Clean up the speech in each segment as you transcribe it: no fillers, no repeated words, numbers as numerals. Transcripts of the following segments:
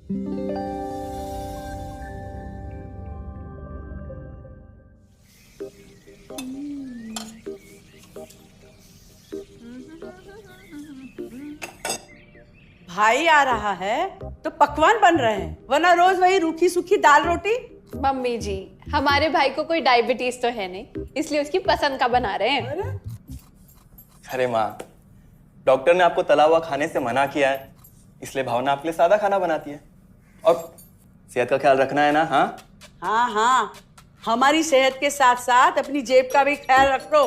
भाई आ रहा है तो पकवान बन रहे हैं, वरना रोज वही रूखी सूखी दाल रोटी। मम्मी जी, हमारे भाई को कोई डायबिटीज तो है नहीं, इसलिए उसकी पसंद का बना रहे हैं। अरे माँ, डॉक्टर ने आपको तला हुआ खाने से मना किया है, इसलिए भावना आपके लिए सादा खाना बनाती है। और सेहत का ख्याल रखना है ना? हाँ हाँ हाँ, हमारी सेहत के साथ साथ अपनी जेब का भी ख्याल रखो,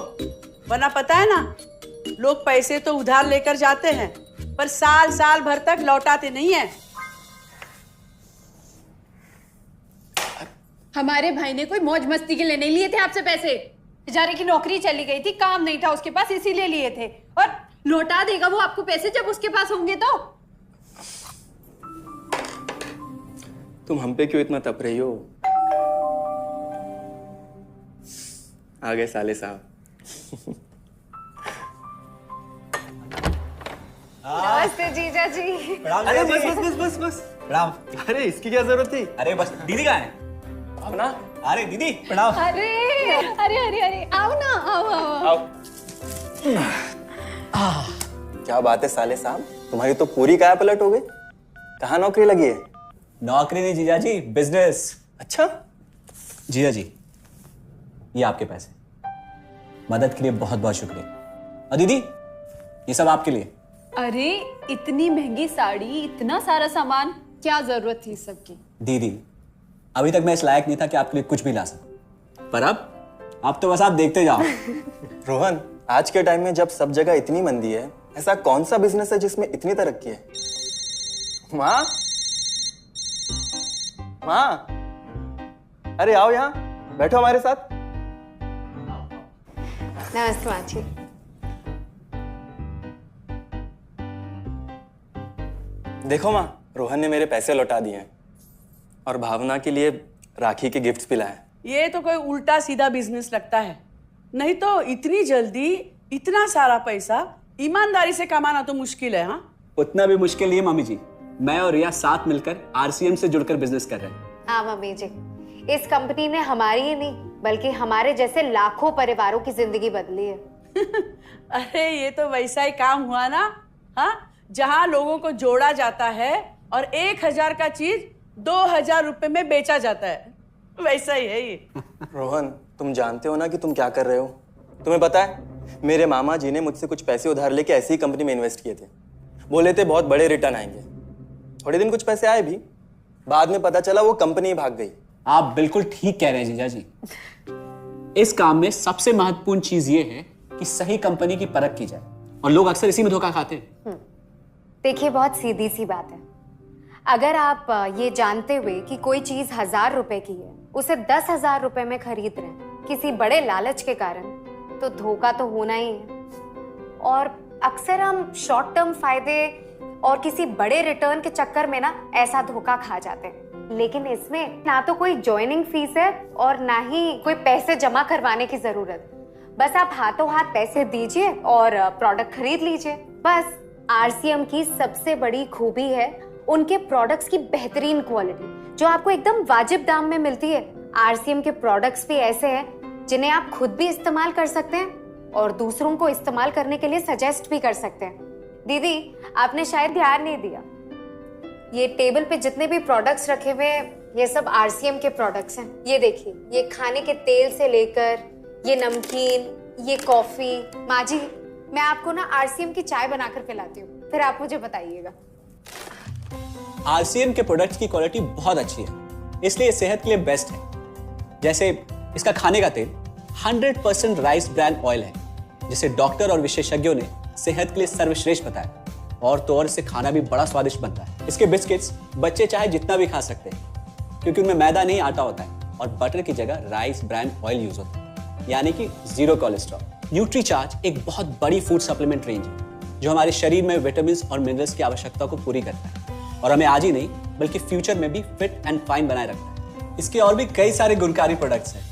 वरना पता है ना, लोग पैसे तो उधार लेकर जाते हैं पर साल साल भर तक लौटाते नहीं है। हमारे भाई ने कोई मौज मस्ती के लिए नहीं लिए थे आपसे पैसे। बेचारे की नौकरी चली गई थी, काम नहीं था उसके पास, इसीलिए लिए थे। और लौटा देगा वो आपको पैसे जब उसके पास होंगे तो। तुम हम पे क्यों इतना तप रही हो? आ गए साले साहब। नमस्ते जीजा जी। अरे बस बस बस बस बस प्रणाम। अरे इसकी क्या जरूरत थी? अरे बस दीदी कहाँ है? अब ना, अरे दीदी प्रणाम। अरे अरे अरे अरे आओ ना, आओ आओ। आओ। क्या बात है साले साहब, तुम्हारी तो पूरी काया पलट हो गई। कहाँ नौकरी लगी है? नौकरी नहीं जीजा जी, बिजनेस। अच्छा जीजा जी, ये आपके पैसे, मदद के लिए बहुत बहुत शुक्रिया। और दीदी, ये सब आपके लिए। अरे इतनी महंगी साड़ी, इतना सारा सामान, क्या जरूरत थी सबकी? दीदी, अभी तक मैं इस लायक नहीं था कि आपके लिए कुछ भी ला सकूं, पर अब तो बस आप देखते जाओ। रोहन, आज के टाइम में जब सब जगह इतनी मंदी है, ऐसा कौन सा बिजनेस है जिसमें इतनी तरक्की है? माँ, माँ, अरे आओ यहाँ बैठो हमारे साथ। नमस्ते माँ जी। देखो माँ, रोहन ने मेरे पैसे लौटा दिए हैं और भावना के लिए राखी के गिफ्ट्स भी लाए। ये तो कोई उल्टा सीधा बिजनेस लगता है, नहीं तो इतनी जल्दी इतना सारा पैसा ईमानदारी से कमाना तो मुश्किल है। हाँ, उतना भी मुश्किल नहीं है मम्मी जी, मैं और रिया साथ मिलकर आरसीएम से जुड़कर बिजनेस कर रहे हैं। हाँ मम्मी जी, इस कंपनी ने हमारी ही नहीं बल्कि हमारे जैसे लाखों परिवारों की जिंदगी बदली है। अरे ये तो वैसा ही काम हुआ ना, हाँ, जहाँ लोगों को जोड़ा जाता है और 1000 का चीज 2000 रुपए में बेचा जाता है, वैसा ही है ये। रोहन, तुम जानते हो ना कि तुम क्या कर रहे हो? तुम्हें पता है, मेरे मामा जी ने मुझसे कुछ पैसे उधार लेके ऐसी ही कंपनी में इन्वेस्ट किए थे। बोले थे बहुत बड़े रिटर्न आएंगे। थोड़े दिन कुछ पैसे आए भी, बाद में पता चला वो कंपनी भाग गई। आप बिल्कुल ठीक कह रहे हैं जीजा जी। इस काम में सबसे महत्वपूर्ण चीज ये है कि सही कंपनी की परख की जाए, और लोग अक्सर इसी में धोखा खाते हैं। देखिए, बहुत सीधी सी बात है। अगर आप ये जानते हुए कि कोई चीज 1000 रुपए की है, उसे 10,000 रुपए में खरीद रहे हैं किसी बड़े लालच के कारण, तो धोखा तो होना ही है। और अक्सर हम शॉर्ट टर्म फायदे और किसी बड़े रिटर्न के चक्कर में ना ऐसा धोखा खा जाते हैं। लेकिन इसमें ना तो कोई ज्वाइनिंग फीस है और ना ही कोई पैसे जमा करवाने की जरूरत। बस आप हाथों हाथ पैसे दीजिए और प्रोडक्ट खरीद लीजिए, बस। आरसीएम की सबसे बड़ी खूबी है उनके प्रोडक्ट्स की बेहतरीन क्वालिटी, जो आपको एकदम वाजिब दाम में मिलती है। आरसीएम के प्रोडक्ट्स भी ऐसे हैं जिन्हें आप खुद भी इस्तेमाल कर सकते हैं और दूसरों को इस्तेमाल करने के लिए सजेस्ट भी कर सकते हैं। दीदी, आपने शायद ध्यान नहीं दिया, ये टेबल पे जितने भी प्रोडक्ट्स रखे हुए हैं, ये सब आरसीएम के प्रोडक्ट्स हैं। ये देखिए, ये खाने के तेल से लेकर ये नमकीन, ये कॉफी। माँ जी, मैं आपको ना आरसीएम की चाय बनाकर पिलाती हूँ, फिर आप मुझे बताइएगा। आरसीएम के प्रोडक्ट्स की क्वालिटी बहुत अच्छी है, इसलिए सेहत के लिए बेस्ट है। जैसे इसका खाने का तेल 100% राइस ब्रांड ऑयल है, जिसे डॉक्टर और विशेषज्ञों ने सेहत के लिए सर्वश्रेष्ठ बताया। और तो और इससे खाना भी बड़ा स्वादिष्ट बनता है। इसके बिस्किट्स बच्चे चाहे जितना भी खा सकते हैं, क्योंकि उनमें मैदा नहीं आटा होता है और बटर की जगह राइस ब्रांड ऑयल यूज होता है, यानी कि 0 कोलेस्ट्रॉल। न्यूट्रीचार्ज एक बहुत बड़ी फूड सप्लीमेंट रेंज है, जो हमारे शरीर में विटामिन और मिनरल्स की आवश्यकता को पूरी करता है और हमें आज ही नहीं बल्कि फ्यूचर में भी फिट एंड फाइन बनाए रखता है। इसके और भी कई सारे गुणकारी प्रोडक्ट्स हैं।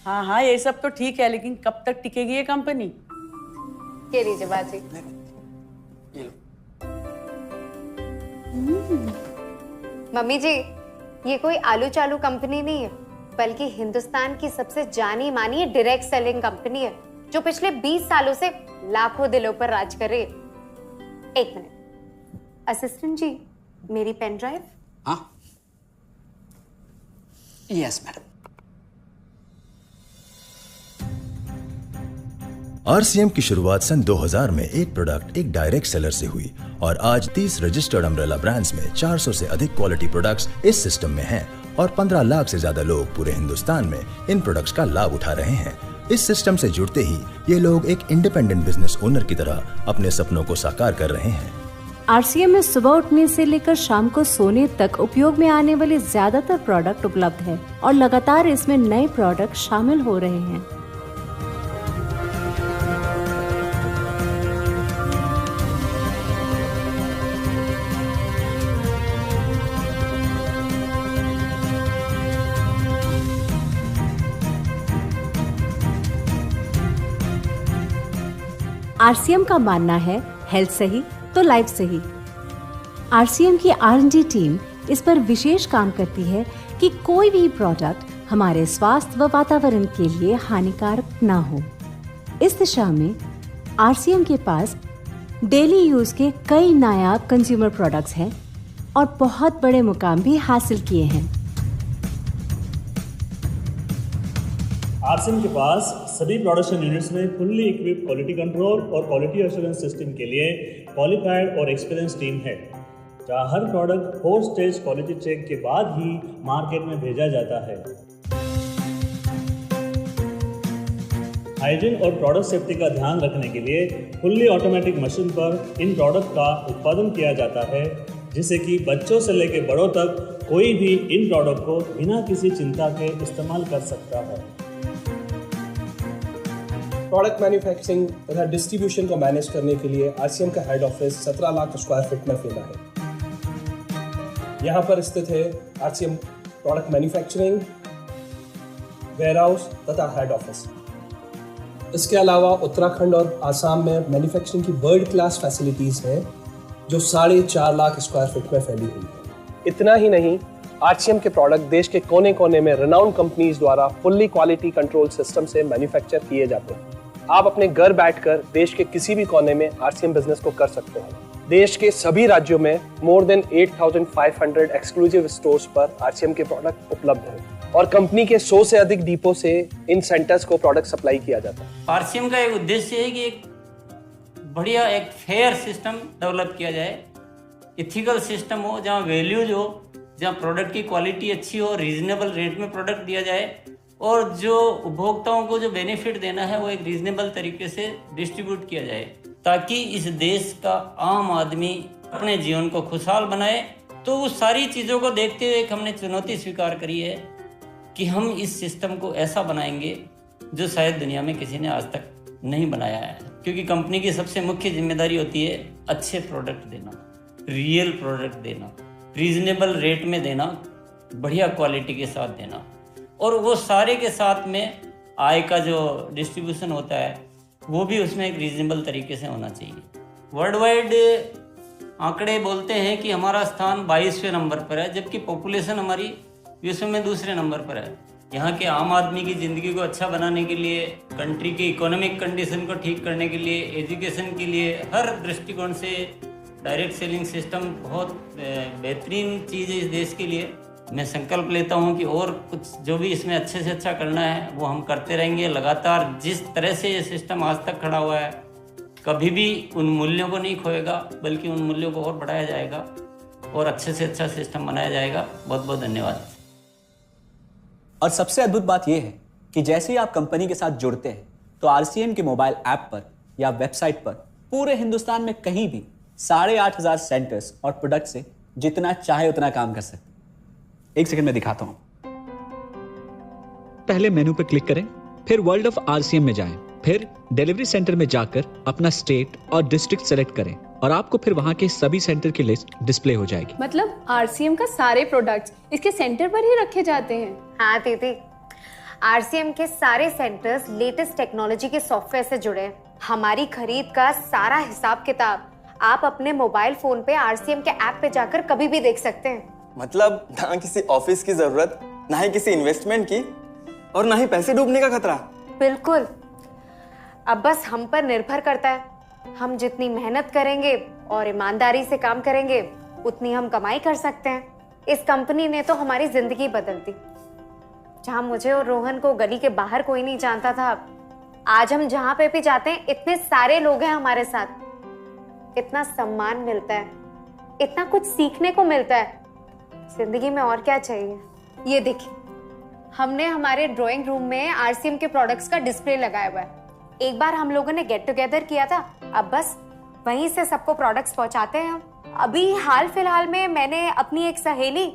हाँ हाँ, ये सब तो ठीक है, लेकिन कब तक टिकेगी ये कंपनी? ये लीजिए बाजी। ये लो। मम्मी जी, ये कोई आलू चालू कंपनी नहीं है, बल्कि हिंदुस्तान की सबसे जानी मानी डायरेक्ट सेलिंग कंपनी है, जो पिछले 20 सालों से लाखों दिलों पर राज कर रही है। एक मिनट, असिस्टेंट जी, मेरी पेन ड्राइव। हाँ, यस मैडम। आरसीएम की शुरुआत सन 2000 में एक प्रोडक्ट एक डायरेक्ट सेलर से हुई और आज 30 रजिस्टर्ड अम्ब्रेला ब्रांड्स में 400 से अधिक क्वालिटी प्रोडक्ट्स इस सिस्टम में हैं और 15 लाख से ज्यादा लोग पूरे हिंदुस्तान में इन प्रोडक्ट्स का लाभ उठा रहे हैं। इस सिस्टम से जुड़ते ही ये लोग एक इंडिपेंडेंट बिजनेस ओनर की तरह अपने सपनों को साकार कर रहे हैं। आरसीएम में सुबह उठने से लेकर शाम को सोने तक उपयोग में आने वाले ज्यादातर प्रोडक्ट उपलब्ध है और लगातार इसमें नए प्रोडक्ट शामिल हो रहे हैं। आरसीएम का मानना है हेल्थ सही तो लाइफ सही। आरसीएम की R&D टीम इस पर विशेष काम करती है कि कोई भी प्रोडक्ट हमारे स्वास्थ्य व वातावरण के लिए हानिकारक ना हो। इस दिशा में आरसीएम के पास डेली यूज के कई नायाब कंज्यूमर प्रोडक्ट्स हैं और बहुत बड़े मुकाम भी हासिल किए हैं। आरसीएम के पास सभी प्रोडक्शन यूनिट्स में फुल्ली इक्विप क्वालिटी कंट्रोल और क्वालिटी एश्योरेंस सिस्टम के लिए क्वालिफाइड और एक्सपीरियंस टीम है, जहां हर प्रोडक्ट 4 स्टेज क्वालिटी चेक के बाद ही मार्केट में भेजा जाता है। हाइजीन और प्रोडक्ट सेफ्टी का ध्यान रखने के लिए फुल्ली ऑटोमेटिक मशीन पर इन प्रोडक्ट का उत्पादन किया जाता है, जिससे कि बच्चों से लेकर बड़ों तक कोई भी इन प्रोडक्ट को बिना किसी चिंता के इस्तेमाल कर सकता है। प्रोडक्ट मैन्युफैक्चरिंग तथा डिस्ट्रीब्यूशन को मैनेज करने के लिए आरसीएम का head office 17 lakh square feet में फैला है। यहाँ पर स्थित है आरसीएम प्रोडक्ट मैन्युफैक्चरिंग, वेयरहाउस तथा हेड ऑफिस। इसके अलावा उत्तराखंड और आसाम में मैन्युफैक्चरिंग की वर्ल्ड क्लास फैसिलिटीज़ हैं, जो 4.5 लाख स्क्वायर फीट में फैली हुई है। इतना ही नहीं, आरसीएम के प्रोडक्ट देश के कोने कोने में रिनाउंड कंपनीज द्वारा फुल्ली क्वालिटी कंट्रोल सिस्टम से मैन्युफैक्चर किए जाते हैं। आप अपने घर बैठकर देश के किसी भी कोने में आरसीएम बिजनेस को कर सकते हैं। देश के सभी राज्यों में मोर देन 8,500 एक्सक्लूसिव स्टोर्स पर आरसीएम के प्रोडक्ट उपलब्ध हैं और कंपनी के 100 से अधिक डिपो से इन सेंटर्स को प्रोडक्ट सप्लाई किया जाता है। आरसीएम का एक उद्देश्य है कि एक बढ़िया एक फेयर सिस्टम डेवलप किया जाए, इथिकल सिस्टम हो, जहाँ वैल्यूज हो, जहाँ प्रोडक्ट की क्वालिटी अच्छी हो, रीजनेबल रेट में प्रोडक्ट दिया जाए और जो उपभोक्ताओं को जो बेनिफिट देना है वो एक रीजनेबल तरीके से डिस्ट्रीब्यूट किया जाए, ताकि इस देश का आम आदमी अपने जीवन को खुशहाल बनाए। तो उस सारी चीज़ों को देखते हुए एक हमने चुनौती स्वीकार करी है कि हम इस सिस्टम को ऐसा बनाएंगे जो शायद दुनिया में किसी ने आज तक नहीं बनाया है, क्योंकि कंपनी की सबसे मुख्य जिम्मेदारी होती है अच्छे प्रोडक्ट देना, रियल प्रोडक्ट देना, रीजनेबल रेट में देना, बढ़िया क्वालिटी के साथ देना, और वो सारे के साथ में आय का जो डिस्ट्रीब्यूशन होता है वो भी उसमें एक रीजनेबल तरीके से होना चाहिए। वर्ल्ड वाइड आंकड़े बोलते हैं कि हमारा स्थान 22वें नंबर पर है, जबकि पॉपुलेशन हमारी विश्व में दूसरे नंबर पर है। यहाँ के आम आदमी की ज़िंदगी को अच्छा बनाने के लिए, कंट्री की इकोनॉमिक कंडीशन को ठीक करने के लिए, एजुकेशन के लिए, हर दृष्टिकोण से डायरेक्ट सेलिंग सिस्टम बहुत बेहतरीन चीज़ है इस देश के लिए। मैं संकल्प लेता हूं कि और कुछ जो भी इसमें अच्छे से अच्छा करना है वो हम करते रहेंगे लगातार। जिस तरह से ये सिस्टम आज तक खड़ा हुआ है, कभी भी उन मूल्यों को नहीं खोएगा, बल्कि उन मूल्यों को और बढ़ाया जाएगा और अच्छे से अच्छा सिस्टम बनाया जाएगा। बहुत बहुत धन्यवाद। और सबसे अद्भुत बात यह है कि जैसे ही आप कंपनी के साथ जुड़ते हैं तो आरसीएम के मोबाइल ऐप पर या वेबसाइट पर पूरे हिंदुस्तान में कहीं भी 8,500 सेंटर्स और प्रोडक्ट से जितना चाहे उतना काम कर सकते हैं। एक सेकंड में दिखाता हूं। पहले मेनू पर क्लिक करें, फिर वर्ल्ड ऑफ आरसीएम में जाएं, फिर डिलीवरी सेंटर में जाकर अपना स्टेट और डिस्ट्रिक्ट सेलेक्ट करें और आपको फिर वहां के सभी सेंटर की लिस्ट डिस्प्ले हो जाएगी। मतलब आरसीएम का सारे प्रोडक्ट्स इसके सेंटर पर ही रखे जाते हैं? हाँ दीदी, आरसीएम के सारे सेंटर्स लेटेस्ट टेक्नोलॉजी के सॉफ्टवेयर से जुड़े हैं। हमारी खरीद का सारा हिसाब किताब आप अपने मोबाइल फोन पे आरसीएम के ऐप पे जाकर कभी भी देख सकते हैं। मतलब ना किसी ऑफिस की जरूरत, ना ही किसी इन्वेस्टमेंट की, और ना ही पैसे डूबने का खतरा। बिल्कुल। अब बस हम पर निर्भर करता है। हम जितनी मेहनत करेंगे और ईमानदारी से काम करेंगे, उतनी हम कमाई कर सकते हैं। इस कंपनी ने तो हमारी जिंदगी बदल दी। जहां मुझे और रोहन को गली के बाहर कोई नहीं जानता था, आज हम जहां पे भी जाते हैं इतने सारे लोग हैं हमारे साथ। इतना सम्मान मिलता है, इतना कुछ सीखने को मिलता है। जिंदगी में और क्या चाहिए। ये देखिए, हमने हमारे ड्राइंग रूम में आरसीएम के प्रोडक्ट्स का डिस्प्ले लगाया हुआ है। एक बार हम लोगों ने गेट टुगेदर किया था, अब बस वहीं से सबको प्रोडक्ट्स पहुंचाते हैं हम। अभी हाल फिलहाल में मैंने अपनी एक सहेली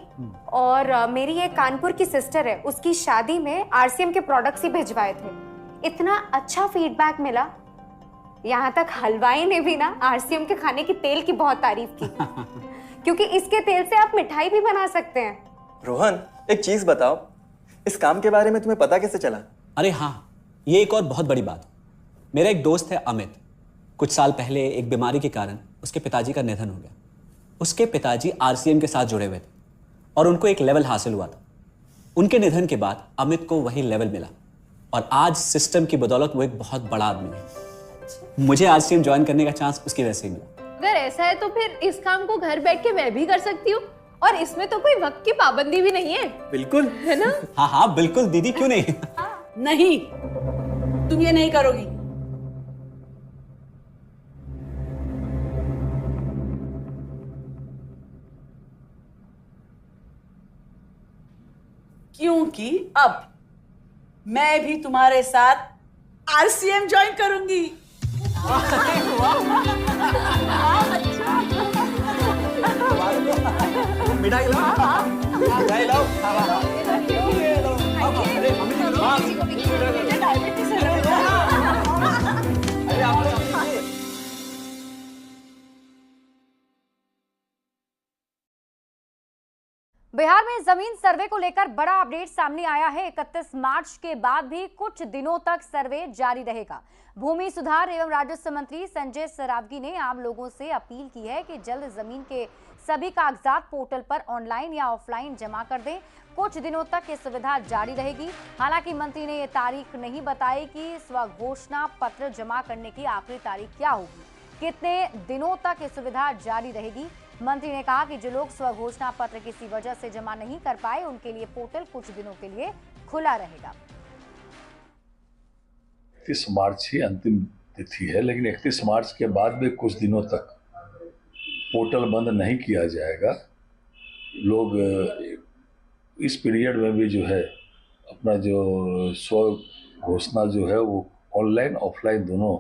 और मेरी एक कानपुर की सिस्टर है, उसकी शादी में आरसीएम के प्रोडक्ट्स ही भिजवाए थे। इतना अच्छा फीडबैक मिला, यहाँ तक हलवाई ने भी ना आरसीएम के खाने की तेल की बहुत तारीफ की क्योंकि इसके तेल से आप मिठाई भी बना सकते हैं। रोहन, एक चीज बताओ, इस काम के बारे में तुम्हें पता कैसे चला? अरे हाँ, ये एक और बहुत बड़ी बात। मेरा एक दोस्त है अमित, कुछ साल पहले एक बीमारी के कारण उसके पिताजी का निधन हो गया। उसके पिताजी आरसीएम के साथ जुड़े हुए थे और उनको एक लेवल हासिल हुआ था। उनके निधन के बाद अमित को वही लेवल मिला और आज सिस्टम की बदौलत वो एक बहुत बड़ा आदमी है। मुझे आरसीएम ज्वाइन करने का चांस उसकी वजह से मिला। अगर ऐसा है तो फिर इस काम को घर बैठ के मैं भी कर सकती हूँ, और इसमें तो कोई वक्त की पाबंदी भी नहीं है। बिल्कुल, है ना? हाँ हाँ बिल्कुल दीदी, क्यों नहीं। नहीं, तुम ये नहीं करोगी। क्योंकि अब मैं भी तुम्हारे साथ आरसीएम ज्वाइन करूंगी। मिठाई लाओ, मिठाई लाओ। बिहार में जमीन सर्वे को लेकर बड़ा अपडेट सामने आया है। 31 मार्च के बाद भी कुछ दिनों तक सर्वे जारी रहेगा। भूमि सुधार एवं राजस्व मंत्री संजय सरावगी ने आम लोगों से अपील की है कि जल्द जमीन के सभी कागजात पोर्टल पर ऑनलाइन या ऑफलाइन जमा कर दें। कुछ दिनों तक ये सुविधा जारी रहेगी। हालांकि मंत्री ने ये तारीख नहीं बताई कि स्वघोषणा पत्र जमा करने की आखिरी तारीख क्या होगी, कितने दिनों तक ये सुविधा जारी रहेगी। मंत्री ने कहा कि जो लोग स्वघोषणा पत्र किसी वजह से जमा नहीं कर पाए, उनके लिए पोर्टल कुछ दिनों के लिए खुला रहेगा। 31 मार्च ही अंतिम तिथि है, लेकिन 31 मार्च के बाद भी कुछ दिनों तक पोर्टल बंद नहीं किया जाएगा। लोग इस पीरियड में भी जो है अपना जो स्व घोषणा जो है वो ऑनलाइन ऑफलाइन दोनों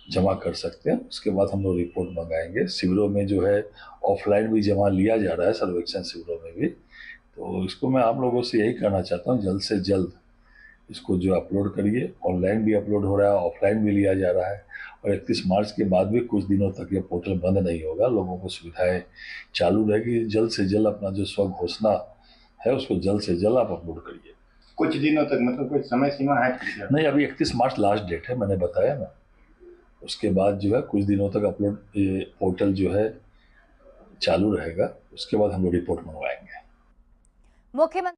जमा कर सकते हैं। उसके बाद हम लोग रिपोर्ट मंगाएंगे। शिविरों में जो है ऑफलाइन भी जमा लिया जा रहा है, सर्वेक्षण शिविरों में भी। तो इसको मैं आप लोगों से यही कहना चाहता हूँ, जल्द से जल्द इसको जो अपलोड करिए। ऑनलाइन भी अपलोड हो रहा है, ऑफलाइन भी लिया जा रहा है, और 31 मार्च के बाद भी कुछ दिनों तक ये पोर्टल बंद नहीं होगा। लोगों को सुविधाएं चालू रहेगी। जल्द से जल्द अपना जो स्व घोषणा है उसको जल्द से जल्द आप अपलोड करिए। कुछ दिनों तक मतलब कोई समय सीमा है? नहीं, अभी 31 मार्च लास्ट डेट है, मैंने बताया ना। उसके बाद जो है कुछ दिनों तक अपलोड पोर्टल जो है चालू रहेगा। उसके बाद हम लोग रिपोर्ट मंगवाएंगे। मुख्यमंत्री